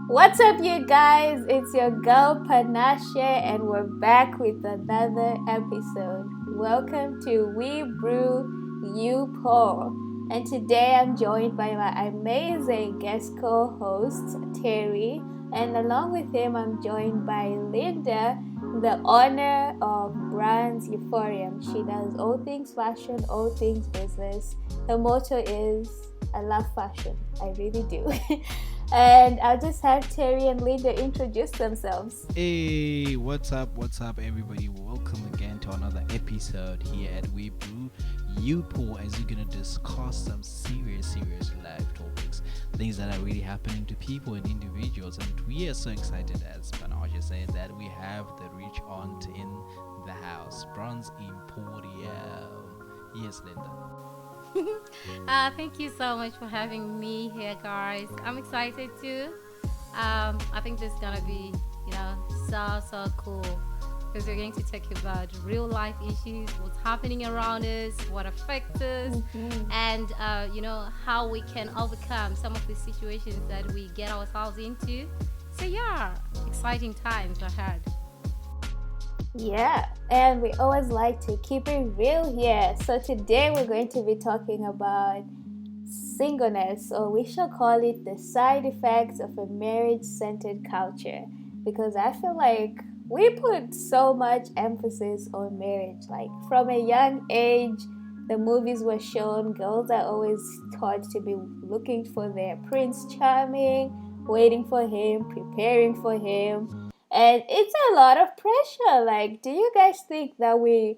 What's up, you guys? It's your girl Panashe, and we're back with another episode. Welcome to We Brew You Pour. And today I'm joined by my amazing guest co host, Terry. And along with him, I'm joined by Linda, the owner of Brands Euphorium. She does all things fashion, all things business. Her motto is I love fashion. I really do. And I'll just have Terry and Linda introduce themselves. Hey, what's up? What's up, everybody? Welcome again to another episode here at We Brew You Pour, as we're gonna discuss some serious life topics, things that are really happening to people and individuals. And we are so excited, as Panache said, that we have the rich aunt in the house, Bronze Emporium. Yes, Linda. Thank you so much for having me here, guys. I'm excited too. I think this is gonna be, so cool because we're going to talk about real life issues, what's happening around us, what affects us, and how we can overcome some of the situations that we get ourselves into. So yeah, exciting times ahead. Yeah, and we always like to keep it real here. So today we're going to be talking about singleness, or we shall call it the side effects of a marriage centered culture. Because I feel like we put so much emphasis on marriage. Like from a young age, the movies were shown, girls are always taught to be looking for their Prince Charming, waiting for him, preparing for him. And it's a lot of pressure. Like, do you guys think that we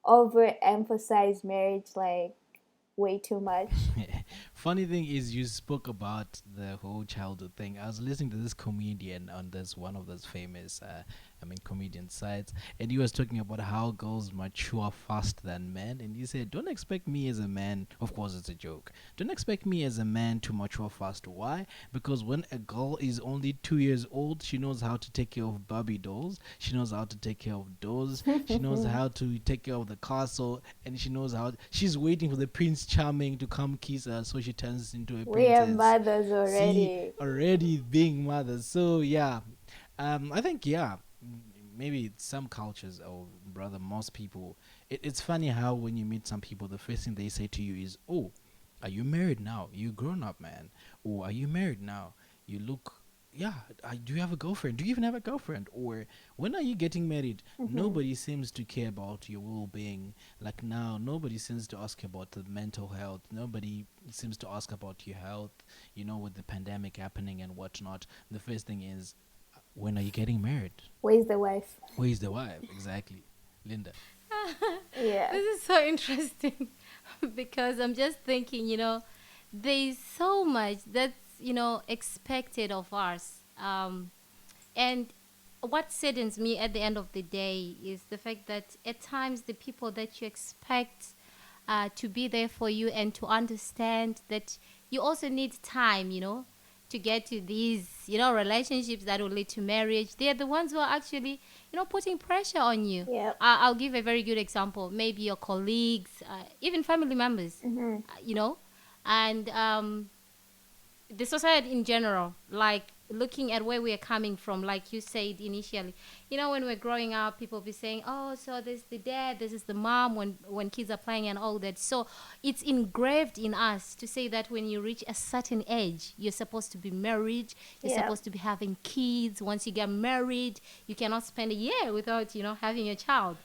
overemphasize marriage like way too much? Funny thing is, you spoke about the whole childhood thing. I was listening to this comedian on this one of those famous, comedian sites, and he was talking about how girls mature faster than men. And he said, "Don't expect me as a man." Of course, it's a joke. Don't expect me as a man to mature fast. Why? Because when a girl is only 2 years old, she knows how to take care of Barbie dolls. She knows how to take care of dolls. She knows how to take care of the castle, and she knows how. She's waiting for the Prince Charming to come kiss her, so she turns into a We are princess. mothers See, already. already being mothers. So yeah, I think maybe some cultures, or rather most people, it's funny how when you meet some people, the first thing they say to you is, "Oh, are you married now? You grown up, man. Or are you married now? You look." Yeah, do you have a girlfriend? Do you even have a girlfriend? Or when are you getting married? Nobody seems to care about your well-being. Like now, nobody seems to ask about the mental health. Nobody seems to ask about your health. With the pandemic happening and whatnot, the first thing is, when are you getting married? Where's the wife? Where is the wife? Exactly, Linda. Yeah. This is so interesting because I'm just thinking, there's so much that's, expected of us. And what saddens me at the end of the day is the fact that at times the people that you expect to be there for you and to understand that you also need time, to get to these, relationships that will lead to marriage. They're the ones who are actually, putting pressure on you. Yeah. I'll give a very good example. Maybe your colleagues, even family members, and the society in general, like looking at where we are coming from, like you said initially, when we're growing up, people be saying, oh, so this is the dad, this is the mom, when kids are playing and all that. So it's engraved in us to say that when you reach a certain age, you're supposed to be married, you're Yeah. supposed to be having kids. Once you get married, you cannot spend a year without having a child.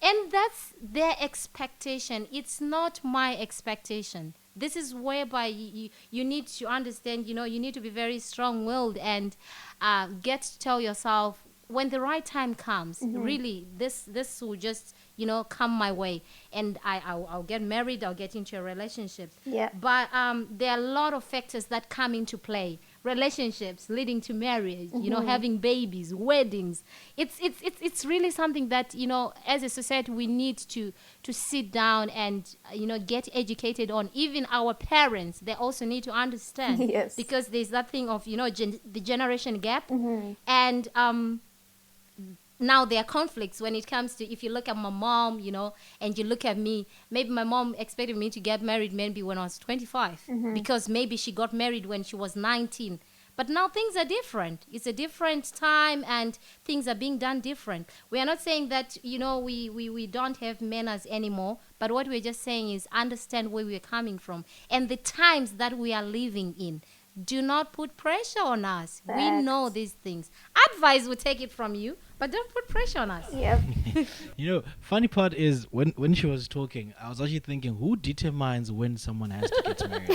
And that's their expectation. It's not my expectation. This is whereby you need to understand, you need to be very strong willed and get to tell yourself when the right time comes, really, this will just, come my way. And I'll get married, I'll get into a relationship. Yeah. But there are a lot of factors that come into play. Relationships leading to marriage, having babies, weddings. It's really something that, as a society, we need to sit down and, get educated on. Even our parents, they also need to understand. Yes. Because there's that thing of, the generation gap. And now there are conflicts when it comes to, if you look at my mom, and you look at me, maybe my mom expected me to get married maybe when I was 25, because maybe she got married when she was 19. But now things are different. It's a different time and things are being done different. We are not saying that, we don't have manners anymore, but what we're just saying is understand where we're coming from and the times that we are living in. Do not put pressure on us. We know Facts. these things. Advice will take it from you, but don't put pressure on us. Yep. Funny part is when she was talking, I was actually thinking, who determines when someone has to get married?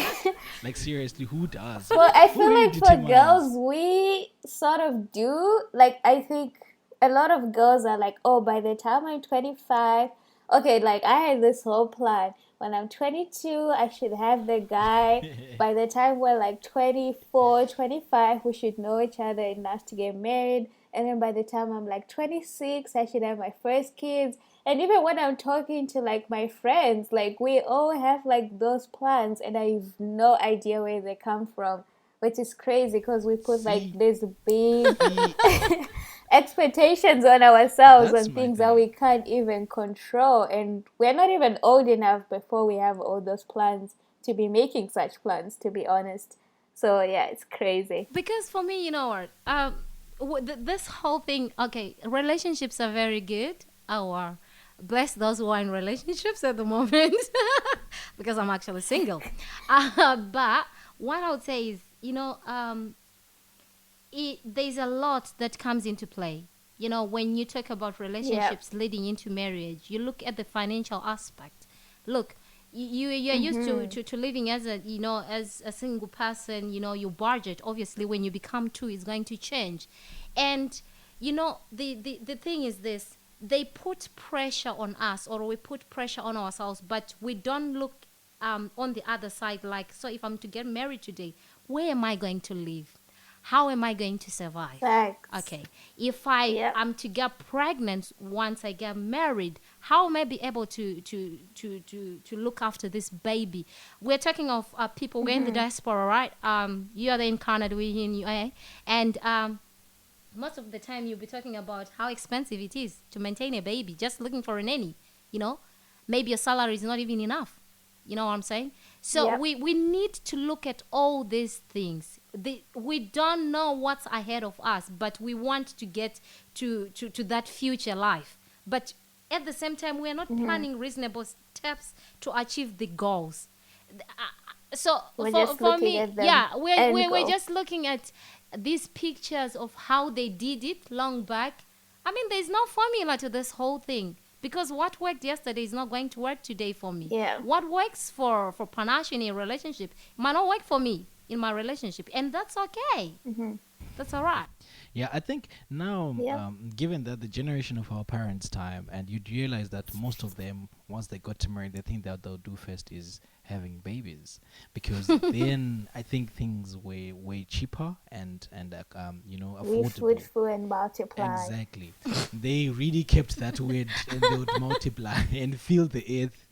Like seriously, who does? Well, I Who feel really like for determines? girls, we sort of do. Like, I think a lot of girls are like, oh, by the time I'm 25, okay, like I had this whole plan. When I'm 22, I should have the guy. By the time we're like 24, 25, we should know each other enough to get married. And then by the time I'm like 26, I should have my first kids. And even when I'm talking to like my friends, like we all have like those plans, and I have no idea where they come from, which is crazy because we put like See, these big see, expectations on ourselves that's on my things that thing. we can't even control, and we're not even old enough before we have all those plans to be making such plans, to be honest. So yeah, it's crazy. Because for me, you know what? This whole thing, okay, relationships are very good. Or bless those who are in relationships at the moment, because I'm actually single. But what I would say is, there's a lot that comes into play. When you talk about Yeah. relationships leading into marriage, you look at the financial aspect. Look, you're used to, Mm-hmm. to living as as a single person. Your budget obviously when you become two is going to change, and the thing is this: they put pressure on us, or we put pressure on ourselves, but we don't look on the other side. Like, so if I'm to get married today, where am I going to live? How am I going to survive? Facts. Okay, if I Yep. am to get pregnant once I get married, how am I be able to look after this baby? We're talking of people. We're in the Mm-hmm. diaspora, right? You are in Canada, we're in UAE, and most of the time you'll be talking about how expensive it is to maintain a baby. Just looking for a nanny, you know, maybe your salary is not even enough. You know what I'm saying? So Yep. we need to look at all these things. We don't know what's ahead of us, but we want to get to that future life. But at the same time, we're not Mm-hmm. planning reasonable steps to achieve the goals. So We're for just for looking me, at the yeah, we're, end we're, we're goal. just looking at these pictures of how they did it long back. I mean, there's no formula to this whole thing, because what worked yesterday is not going to work today for me. Yeah. What works for Panache in a relationship might not work for me in my relationship, and that's okay. Mm-hmm. That's all right. Yeah, I think now, Yep. given that the generation of our parents' time, and you'd realize that most of them, once they got married, the thing that they'll do first is having babies, because then I think things were way cheaper and We food, affordable. food, and multiply. Exactly, they really kept that word, and they would multiply and fill the earth.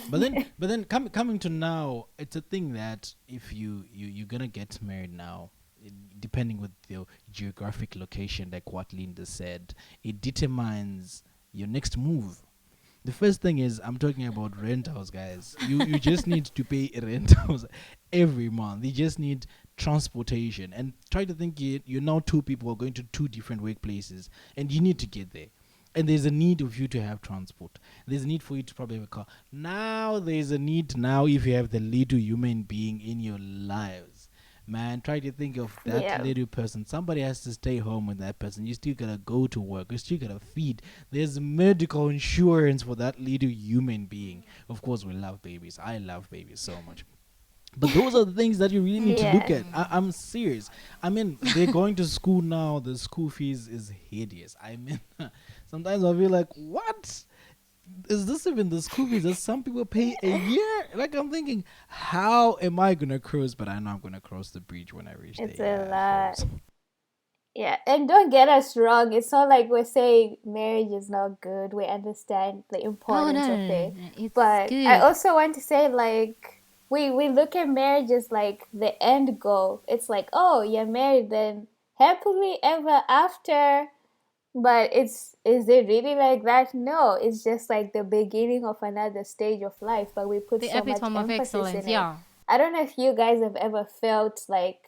But then coming to now, it's a thing that if you're gonna get married now, depending with your geographic location, like what Linda said, it determines your next move. The first thing is, I'm talking about rentals, guys. You just need to pay rentals every month. You just need transportation, and try to think you're now two people who are going to two different workplaces, and you need to get there. And there's a need of you to have transport. There's a need for you to probably have a car. Now there's a need now if you have the little human being in your lives. Man, try to think of that Yeah. little person. Somebody has to stay home with that person. You still gotta go to work. You still gotta feed. There's medical insurance for that little human being. Of course, we love babies. I love babies so much. But those are the things that you really need to look Yeah. at. I'm serious. I mean, they're going to school now. The school fees is hideous. I mean, sometimes I feel like, what? Is this even the school fees that some people pay a year? Like, I'm thinking, how am I gonna cross? But I know I'm gonna cross the bridge when I reach there. It's a Yeah, of lot. course. Yeah, and don't get us wrong. It's not like we're saying marriage is not good. We understand the Oh, importance no, of no, no, it. no. It's But I good. also want to say, like, we look at marriage as like the end goal. It's like, oh, you're married, then happily ever after. But is it really like that? No, it's just like the beginning of another stage of life, but we put The so much epitome of emphasis excellence, in it. yeah. I don't know if you guys have ever felt like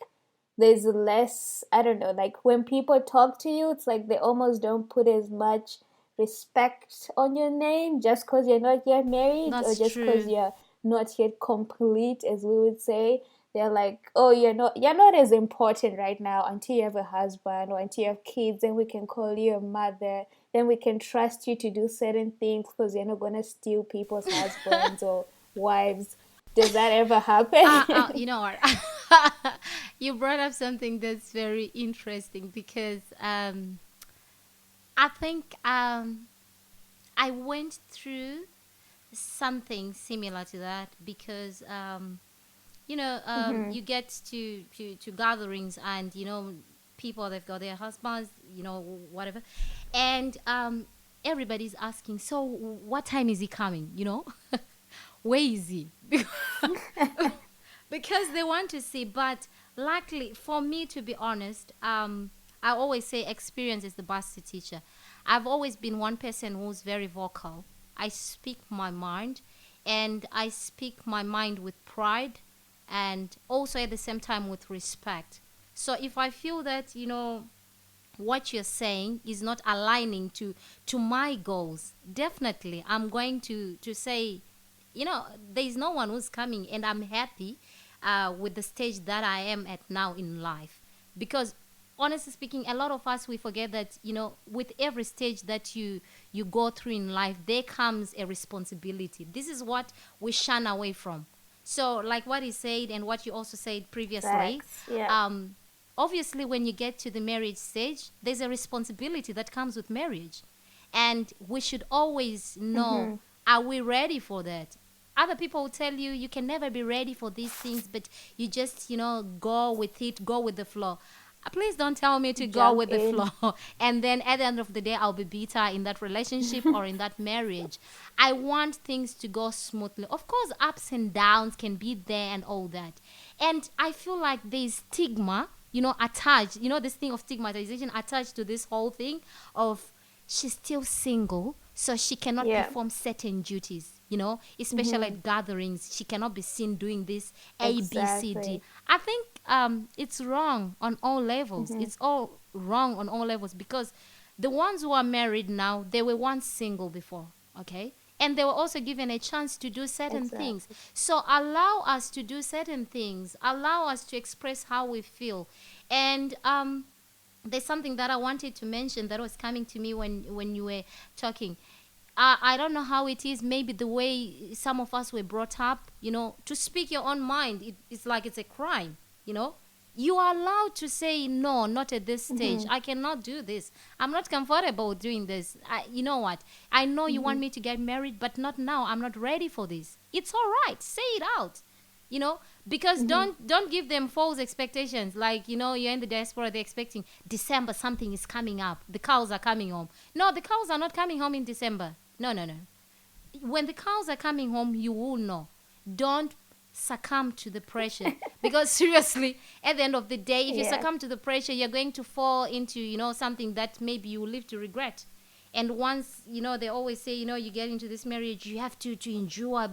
there's less, I don't know, like when people talk to you, it's like they almost don't put as much respect on your name just because you're not yet married, or That's just because true. you're not yet complete, as we would say. They're like, oh, you're not as important right now until you have a husband or until you have kids, then we can call you a mother, then we can trust you to do certain things because you're not going to steal people's husbands or wives. Does that ever happen? You know what? You brought up something that's very interesting because I think I went through something similar to that because Mm-hmm. you get to gatherings and people they've got their husbands, whatever, and everybody's asking, so what time is he coming? Where is he? Because they want to see. But luckily for me, to be honest, I always say experience is the best teacher. I've always been one person who's very vocal. I speak my mind, and I speak my mind with pride, and also at the same time with respect. So if I feel that what you're saying is not aligning to my goals, definitely I'm going to say, there's no one who's coming, and I'm happy with the stage that I am at now in life. Because honestly speaking, a lot of us, we forget that with every stage that you go through in life, there comes a responsibility. This is what we shun away from. So like what he said and what you also said previously, Facts. Yeah. um obviously when you get to the marriage stage, there's a responsibility that comes with marriage, and we should always know, Mm-hmm. are we ready for that? Other people will tell you you can never be ready for these things, but you just go with it, go with the flow. Please don't tell me to go Jump with the in. flow and then at the end of the day I'll be bitter in that relationship or in that marriage. I want things to go smoothly. Of course, ups and downs can be there and all that. And I feel like there's stigma, attached, this thing of stigmatization attached to this whole thing of she's still single, so she cannot Yeah. perform certain duties, especially Mm-hmm. at gatherings. She cannot be seen doing this A, B, C, D. Exactly. I think it's wrong on all levels. Mm-hmm. It's all wrong on all levels because the ones who are married now, they were once single before, okay? And they were also given a chance to do certain things. Exactly. So allow us to do certain things. Allow us to express how we feel. And there's something that I wanted to mention that was coming to me when you were talking. I don't know how it is. Maybe the way some of us were brought up, to speak your own mind, it's like it's a crime. You know, you are allowed to say no, not at this stage. Mm-hmm. I cannot do this. I'm not comfortable doing this. You know what? I know you Mm-hmm. want me to get married, but not now. I'm not ready for this. It's all right. Say it out. You know, because Mm-hmm. don't give them false expectations. Like you're in the diaspora, they're expecting December something is coming up. The cows are coming home. No, the cows are not coming home in December. No, no, no. When the cows are coming home, you will know. Don't succumb to the pressure because seriously, at the end of the day, if you Yeah. succumb to the pressure, you're going to fall into something that maybe you will live to regret. And once they always say you get into this marriage, you have to endure,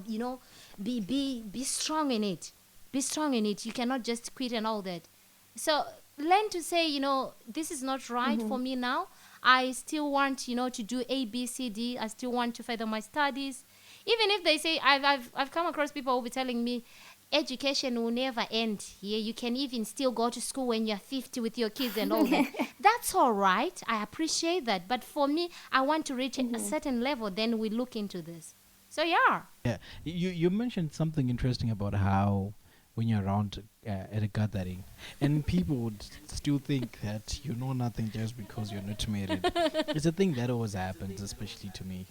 be strong in it, be strong in it. You cannot just quit and all that. So learn to say, this is not right Mm-hmm. for me now. I still want, to do A, B, C, D. I still want to further my studies. Even if they say, I've come across people who will be telling me, education will never end here. You can even still go to school when you're 50 with your kids and all that. That's all right. I appreciate that. But for me, I want to reach a Mm-hmm. certain level. Then we look into this. So, yeah. Yeah, you mentioned something interesting about how when you're around at a gathering, and people would still think that you know nothing just because you're not married. It's a thing that always happens, especially to me.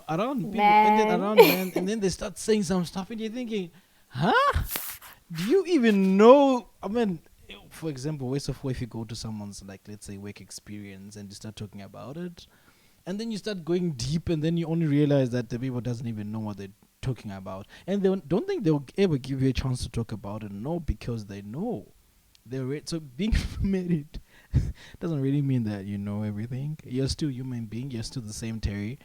Around people, and then Man. around men, and then they start saying some stuff, and you're thinking, huh? Do you even know? I mean, for example, ways of if you go to someone's, like, let's say, work experience, and you start talking about it, and then you start going deep, and then you only realize that the people doesn't even know what they're talking about, and they don't think they'll ever give you a chance to talk about it. No, because they know so being married doesn't really mean that you know everything. You're still a human being. You're still the same Terry.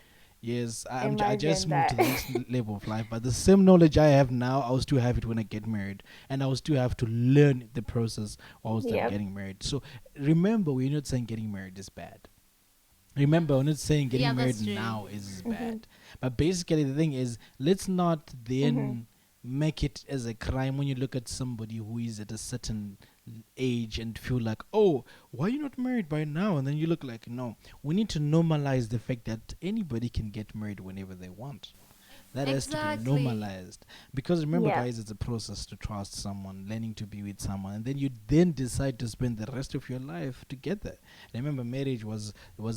Yes, I just Imagine moved to that. the next level of life, but the same knowledge I have now, I will still have it when I get married, and I will still have to learn the process whilst I'm Yep. getting married. So remember, we're not saying getting married is bad. Remember, we're not saying Yeah, getting married that's true. now is Mm-hmm. bad. But basically, the thing is, let's not Mm-hmm. then make it as a crime when you look at somebody who is at a certain age and feel like, oh, why are you not married by now? And then you look like, no. We need to normalize the fact that anybody can get married whenever they want. That has to be Exactly. normalized. Because remember, Yeah. guys, it's a process to trust someone, learning to be with someone, and then you then decide to spend the rest of your life together. Remember, marriage was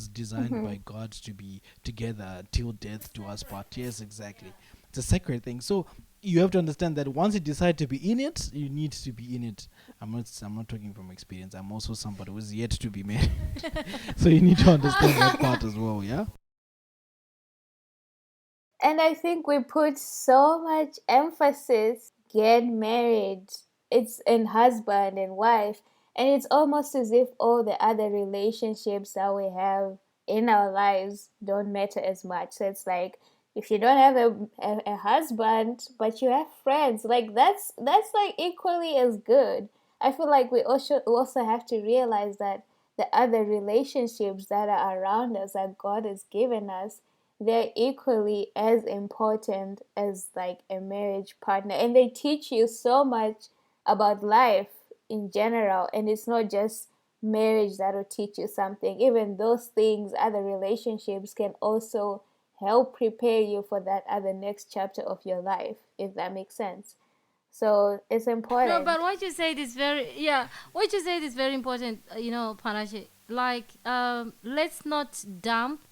designed Mm-hmm. by God to be together till death do us part. Yes, exactly. It's a sacred thing. So you have to understand that once you decide to be in it, you need to be in it. I'm not talking from experience. I'm also somebody who's yet to be married. So you need to understand that part as well, yeah? And I think we put so much emphasis get married. It's in husband and wife. And it's almost as if all the other relationships that we have in our lives don't matter as much. So it's like if you don't have a husband but you have friends, like that's like equally as good. I feel like we also have to realize that the other relationships that are around us that God has given us, they're equally as important as like a marriage partner, and they teach you so much about life in general. And it's not just marriage that will teach you something. Even those things, other relationships can also help prepare you for that other next chapter of your life, if that makes sense. So it's No, but important. what you said is very, yeah. What you said is very important. Panache. Like, let's not dump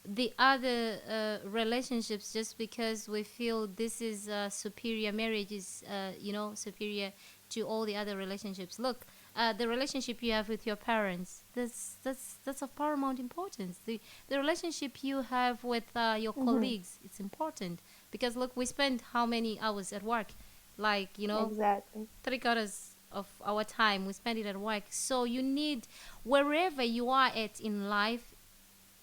the other relationships just because we feel this is superior. Marriage is, superior to all the other relationships. Look, the relationship you have with your parents, that's of paramount importance. The relationship you have with your Mm-hmm. colleagues, it's important because look, we spend how many hours at work, like Exactly. 3 quarters of our time we spend it at work. So you need, wherever you are at in life,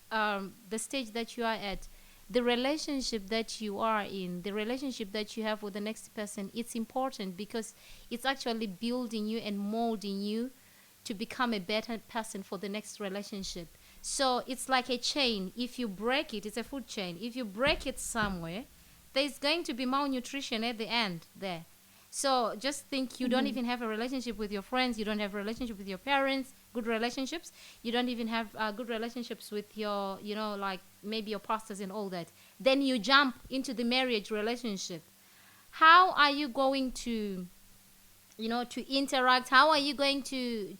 the stage that you are at, the relationship that you are in, the relationship that you have with the next person, it's important because it's actually building you and molding you to become a better person for the next relationship. So it's like a chain. If you break it, it's a food chain. If you break it somewhere, there's going to be malnutrition at the end there. So just think, you don't Mm-hmm. even have a relationship with your friends, you don't have a relationship with your parents, good relationships. You don't even have good relationships with your, like maybe your pastors and all that. Then you jump into the marriage relationship. How are you going to, to interact? How are you going to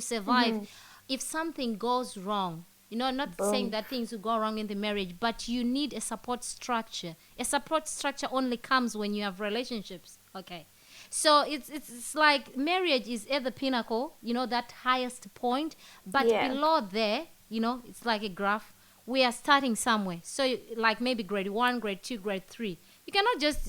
survive Mm-hmm. if something goes wrong? Not saying Boom. that things will go wrong in the marriage, but you need a support structure. A support structure only comes when you have relationships. Okay. So it's like marriage is at the pinnacle, that highest point, but Yeah. below there, it's like a graph. We are starting somewhere. So like maybe grade 1, grade 2, grade 3. You cannot just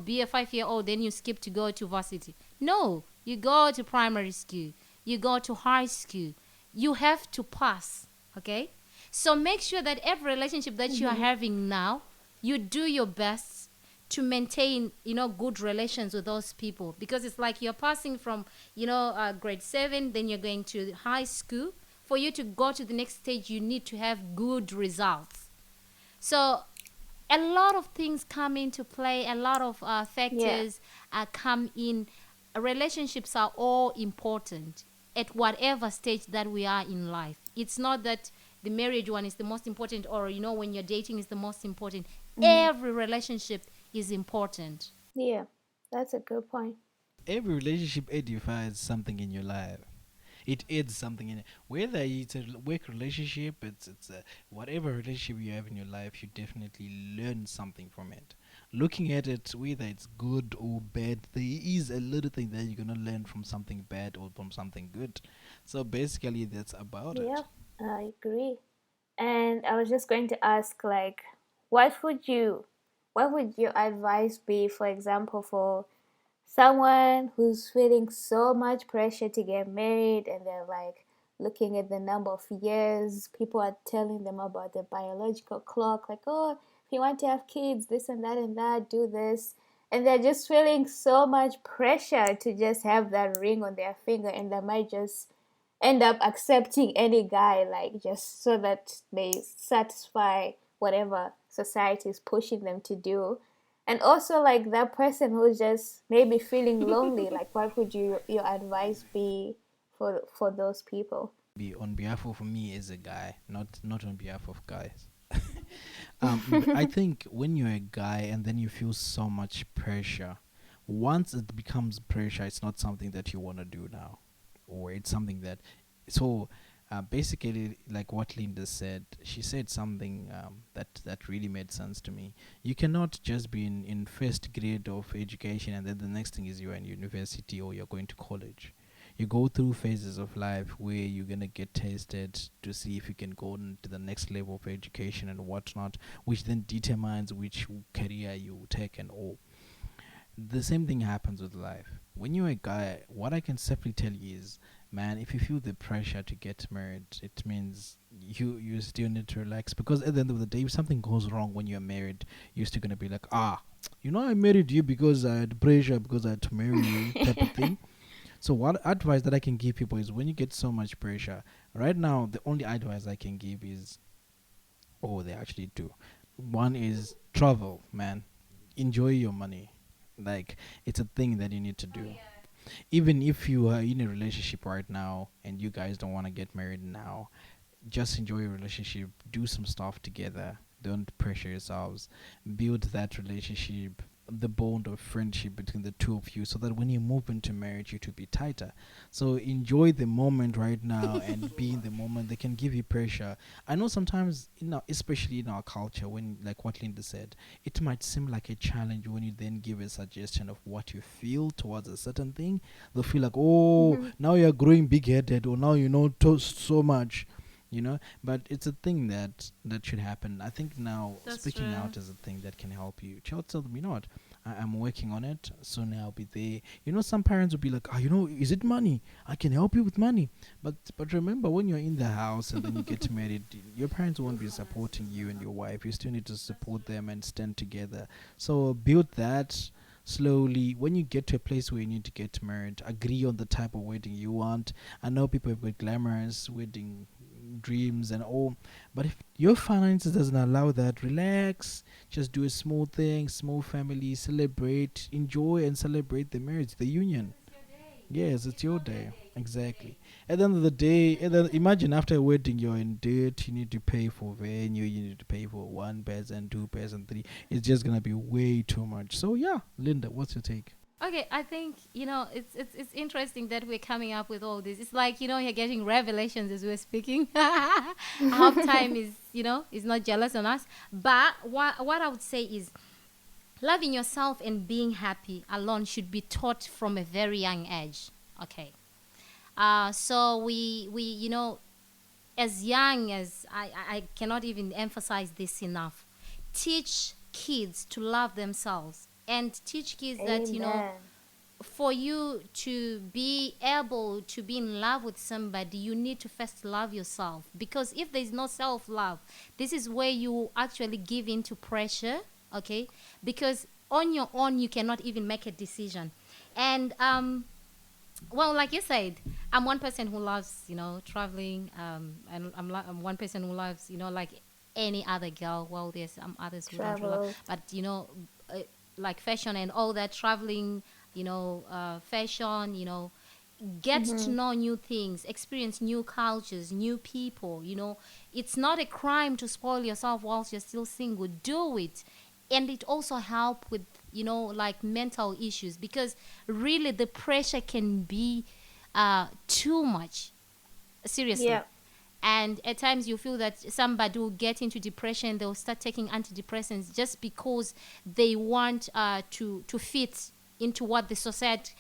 be a 5-year old then you skip to go to varsity. No, you go to primary school, you go to high school, you have to pass. Okay. So make sure that every relationship that you are Mm-hmm. having now, you do your best to maintain good relations with those people, because it's like you're passing from grade 7, then you're going to high school. For you to go to the next stage, you need to have good results. So a lot of things come into play, a lot of Yeah. factors come in. Relationships are all important at whatever stage that we are in life. It's not that the marriage one is the most important, or when you're dating is the most important. Mm-hmm. Every relationship is important. Yeah. That's a good point. Every relationship edifies something in your life. It adds something in it. Whether it's a work relationship, it's a, whatever relationship you have in your life, you definitely learn something from it. Looking at it, whether it's good or bad, there is a little thing that you're gonna learn from something bad or from something good. So basically, that's about Yeah, it. I agree. And I was just going to ask, like, what would you, what would your advice be, for example, for someone who's feeling so much pressure to get married and they're like looking at the number of years. People are telling them about the biological clock, like, oh, if you want to have kids, this and that, do this. And they're just feeling so much pressure to just have that ring on their finger, and they might just end up accepting any guy, like just so that they satisfy whatever society is pushing them to do. And also, like, that person who's just maybe feeling lonely, like, what would your advice be for those people? Be on behalf of me as a guy, not on behalf of guys. I think when you're a guy and then you feel so much pressure, once it becomes pressure, it's not something that you want to do now, or it's something that. So, basically, like what Linda said, she said something that really made sense to me. You cannot just be in first grade of education and then the next thing is you're in university or you're going to college. You go through phases of life where you're gonna get tested to see if you can go on to the next level of education and whatnot, which then determines which career you take and all. The same thing happens with life. When you're a guy, what I can simply tell you is, man, if you feel the pressure to get married, it means you still need to relax, because at the end of the day, if something goes wrong when you're married, you're still gonna be like, I married you because I had pressure, because I had to marry you, type of thing. So what advice that I can give people is, when you get so much pressure, right now the only advice I can give is, oh, they actually do. One is travel, man. Enjoy your money. Like, it's a thing that you need to do. Even if you are in a relationship right now and you guys don't want to get married now, just enjoy your relationship, do some stuff together, don't pressure yourselves, build that relationship, the bond of friendship between the two of you, so that when you move into marriage it will be tighter. So enjoy the moment right now and be in the moment. They can give you pressure. I know sometimes, especially in our culture, when, like what Linda said, it might seem like a challenge when you then give a suggestion of what you feel towards a certain thing. They'll feel like, oh, Mm-hmm. now you're growing big headed, or now you know so much, but it's a thing that should happen. I think now That's speaking true. out is a thing that can help you. Child, tell them, what, I'm working on it, soon I'll be there. Some parents will be like, is it money? I can help you with money. But remember, when you're in the house and then you get married, your parents won't be supporting you and your wife. You still need to support them and stand together. So build that slowly. When you get to a place where you need to get married, agree on the type of wedding you want. I know people have got glamorous wedding dreams and all, but if your finances doesn't allow that, relax. Just do a small thing, small family, celebrate, enjoy and celebrate the marriage, the union. Yes, it's your day. Exactly. At the end of the day, and then imagine after a wedding you're in debt, you need to pay for venue, you need to pay for one person, two person, three. It's just gonna be way too much. So yeah, Linda, what's your take? Okay, I think it's interesting that we're coming up with all this. It's like you're getting revelations as we're speaking. I hope time is not jealous on us. But what I would say is, loving yourself and being happy alone should be taught from a very young age. Okay. So we as young as I cannot even emphasize this enough. Teach kids to love themselves and teach kids that Amen. for you to be able to be in love with somebody, you need to first love yourself. Because if there's no self love, this is where you actually give in to pressure, okay? Because on your own, you cannot even make a decision. And, well, like you said, I'm one person who loves, traveling. And I'm one person who loves, like any other girl. Well, there's some others who don't really love, Travel. but, uh, like fashion and all that traveling, fashion, get to Mm-hmm. know new things, experience new cultures, new people. It's not a crime to spoil yourself whilst you're still single. Do it. And it also help with, like mental issues, because really the pressure can be too much, seriously. Yeah. And at times you feel that somebody will get into depression, they'll start taking antidepressants just because they want to fit into what the society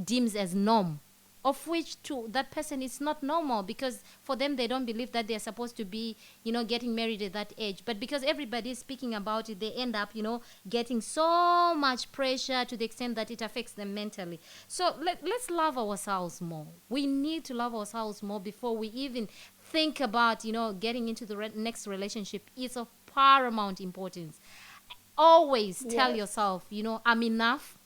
deems as norm. of which to that person it's not normal, because for them they don't believe that they're supposed to be, getting married at that age. But because everybody is speaking about it, they end up, getting so much pressure to the extent that it affects them mentally. So let's love ourselves more. We need to love ourselves more before we even think about, getting into the next relationship. It's of paramount importance. Always tell Yes. yourself, I'm enough.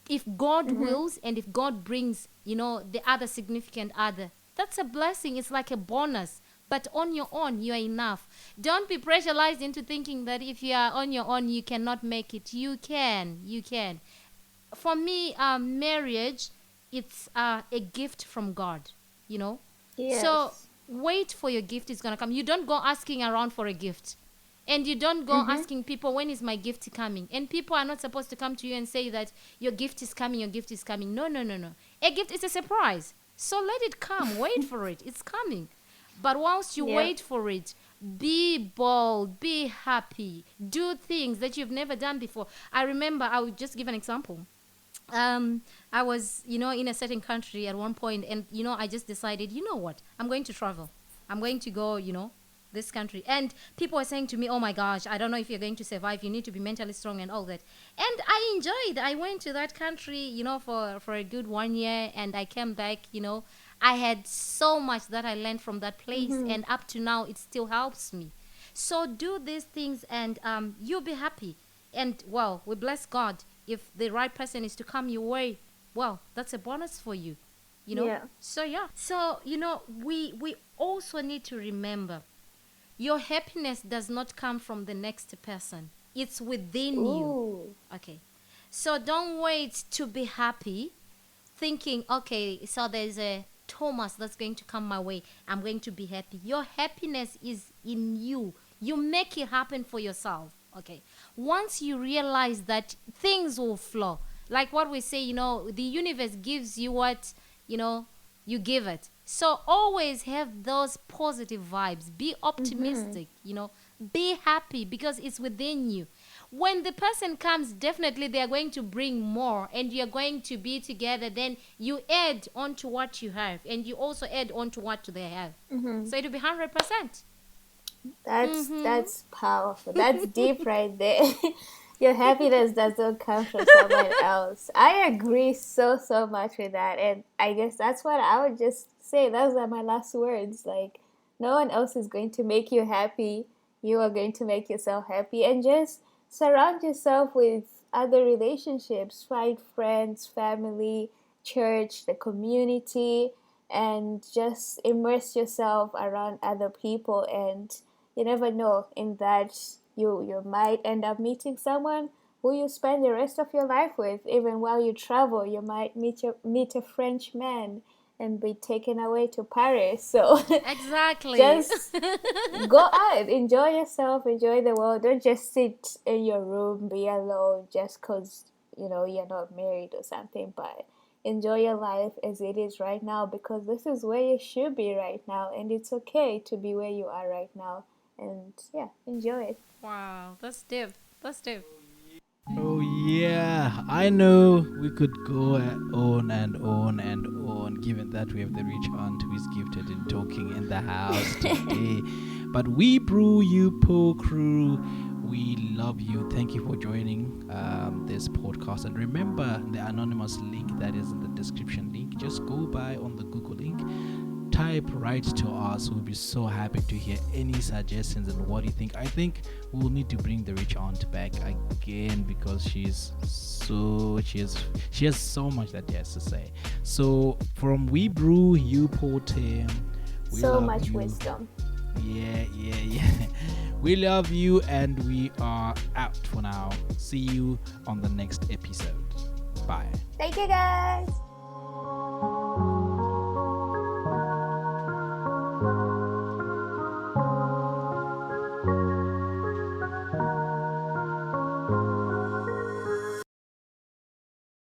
If God Mm-hmm. wills, and if God brings, the other significant other, that's a blessing. It's like a bonus. But on your own, you are enough. Don't be pressurized into thinking that if you are on your own, you cannot make it. You can. You can. For me, marriage, it's a gift from God, you know. So Yes. wait for your gift is gonna come. You don't go asking around for a gift, and you don't go Mm-hmm. asking people, when is my gift coming? And people are not supposed to come to you and say that your gift is coming, your gift is coming. No, no, no, no. A gift is a surprise. So let it come. Wait for it. It's coming. But once you Yep. wait for it, be bold, be happy, do things that you've never done before. I remember, I would just give an example. I was, in a certain country at one point, and I just decided, you know what, I'm going to travel. I'm going to go, this country. And people were saying to me, oh my gosh, I don't know if you're going to survive, you need to be mentally strong and all that. And I enjoyed. I went to that country, for a good 1 year, and I came back. I had so much that I learned from that place, Mm-hmm. and up to now it still helps me. So do these things, and you'll be happy. And well, we bless God. If the right person is to come your way, well, that's a bonus for you. Yeah. So yeah. So we also need to remember, your happiness does not come from the next person. It's within you. Ooh. Okay. So don't wait to be happy thinking, okay, so there's a Thomas that's going to come my way. I'm going to be happy. Your happiness is in you. You make it happen for yourself. Okay. Once you realize that, things will flow. Like what we say, the universe gives you what, you know, you give it. So always have those positive vibes. Be Mm-hmm. optimistic, be happy, because it's within you. When the person comes, definitely they are going to bring more, and you're going to be together. Then you add on to what you have, and you also add on to what they have. Mm-hmm. So it'll be 100%. Mm-hmm. That's powerful. That's deep right there. Your happiness doesn't come from someone else. I agree so much with that, and I guess that's what I would just say. Those are my last words. Like, no one else is going to make you happy. You are going to make yourself happy, and just surround yourself with other relationships. Find friends, family, church, the community, and just immerse yourself around other people. And you never know, in that you might end up meeting someone who you spend the rest of your life with. Even while you travel, you might meet a French man and be taken away to Paris. So Exactly. just go out, enjoy yourself, enjoy the world. Don't just sit in your room, be alone, just because you're not married or something. But enjoy your life as it is right now, because this is where you should be right now, and it's okay to be where you are right now. And yeah, enjoy it. Wow, that's deep. That's deep. Oh yeah, I know we could go on and on and on, given that we have the rich aunt who is gifted in talking in the house today. But we Brew You Pour crew, we love you. Thank you for joining this podcast. And remember the anonymous link that is in the description link. Just go by on the Google link, type right to us. We'll be so happy to hear any suggestions and what you think. I think we'll need to bring the rich aunt back again, because she has so much that she has to say. So from We Brew You Pour team, we So love much you. wisdom. Yeah. We love you, and we are out for now. See you on the next episode. Bye. Thank you, guys.